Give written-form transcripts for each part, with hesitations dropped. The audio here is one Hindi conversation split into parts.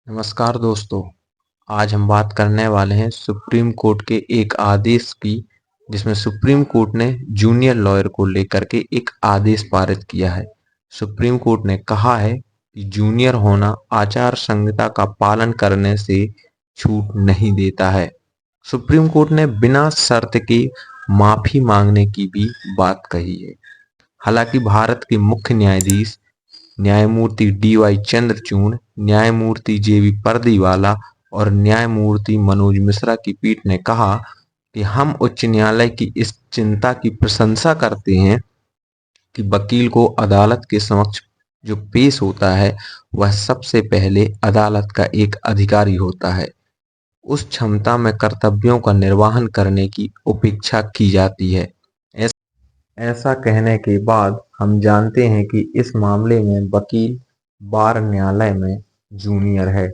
नमस्कार दोस्तों। आज हम बात करने वाले हैं सुप्रीम कोर्ट के एक आदेश की, जिसमें सुप्रीम कोर्ट ने जूनियर लॉयर को लेकर के एक आदेश पारित किया है। सुप्रीम कोर्ट ने कहा है कि जूनियर होना आचार संहिता का पालन करने से छूट नहीं देता है। सुप्रीम कोर्ट ने बिना शर्त के माफी मांगने की भी बात कही है। हालांकि भारत के मुख्य न्यायाधीश न्यायमूर्ति डी.वाई. चंद्रचूड़, न्यायमूर्ति जे.बी. पर्दीवाला और न्यायमूर्ति मनोज मिश्रा की पीठ ने कहा कि हम उच्च न्यायालय की इस चिंता की प्रशंसा करते हैं कि वकील को अदालत के समक्ष जो पेश होता है, वह सबसे पहले अदालत का एक अधिकारी होता है। उस क्षमता में कर्तव्यों का निर्वहन करने की उपेक्षा की जाती है। ऐसा कहने के बाद हम जानते हैं कि इस मामले में वकील बार न्यायालय में जूनियर है।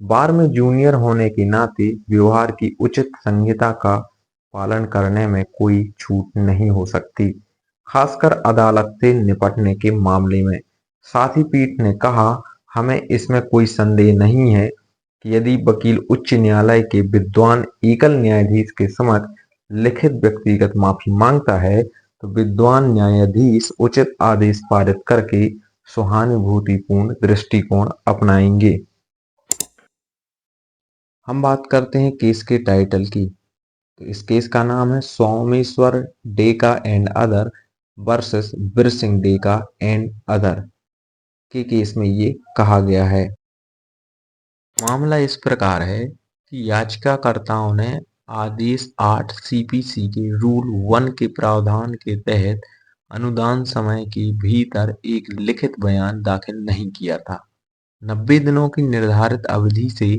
बार में जूनियर होने के नाते व्यवहार की उचित संहिता का पालन करने में कोई छूट नहीं हो सकती, खासकर अदालत से निपटने के मामले में। साथ ही पीठ ने कहा, हमें इसमें कोई संदेह नहीं है कि यदि वकील उच्च न्यायालय के विद्वान एकल न्यायाधीश के समक्ष लिखित व्यक्तिगत माफी मांगता है, तो विद्वान न्यायाधीश उचित आदेश पारित करके सहानुभूतिपूर्ण दृष्टिकोण अपनाएंगे। हम बात करते हैं केस के टाइटल की। तो इस केस का नाम है Someshwar Deka and other versus Birsingh Deka and other के केस में ये कहा गया है। मामला इस प्रकार है कि याचिकाकर्ताओं ने आदेश 8 सीपीसी के रूल 1 के प्रावधान के तहत अनुदान समय के भीतर एक लिखित बयान दाखिल नहीं किया था। 90 दिनों की निर्धारित अवधि से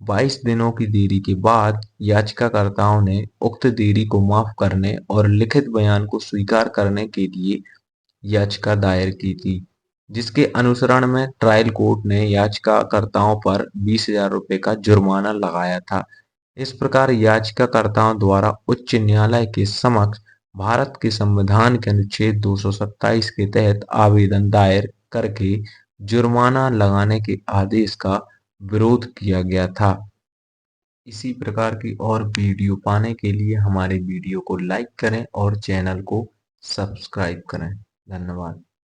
22 दिनों की देरी के बाद याचिकाकर्ताओं ने उक्त देरी को माफ करने और लिखित बयान को स्वीकार करने के लिए याचिका दायर की थी, जिसके अनुसरण में ट्रायल कोर्ट ने याचिकाकर्ताओं पर 20,000 रुपये का जुर्माना लगाया था। इस प्रकार याचिकाकर्ताओं द्वारा उच्च न्यायालय के समक्ष भारत के संविधान के अनुच्छेद 227 के तहत आवेदन दायर करके जुर्माना लगाने के आदेश का विरोध किया गया था। इसी प्रकार की और वीडियो पाने के लिए हमारे वीडियो को लाइक करें और चैनल को सब्सक्राइब करें। धन्यवाद।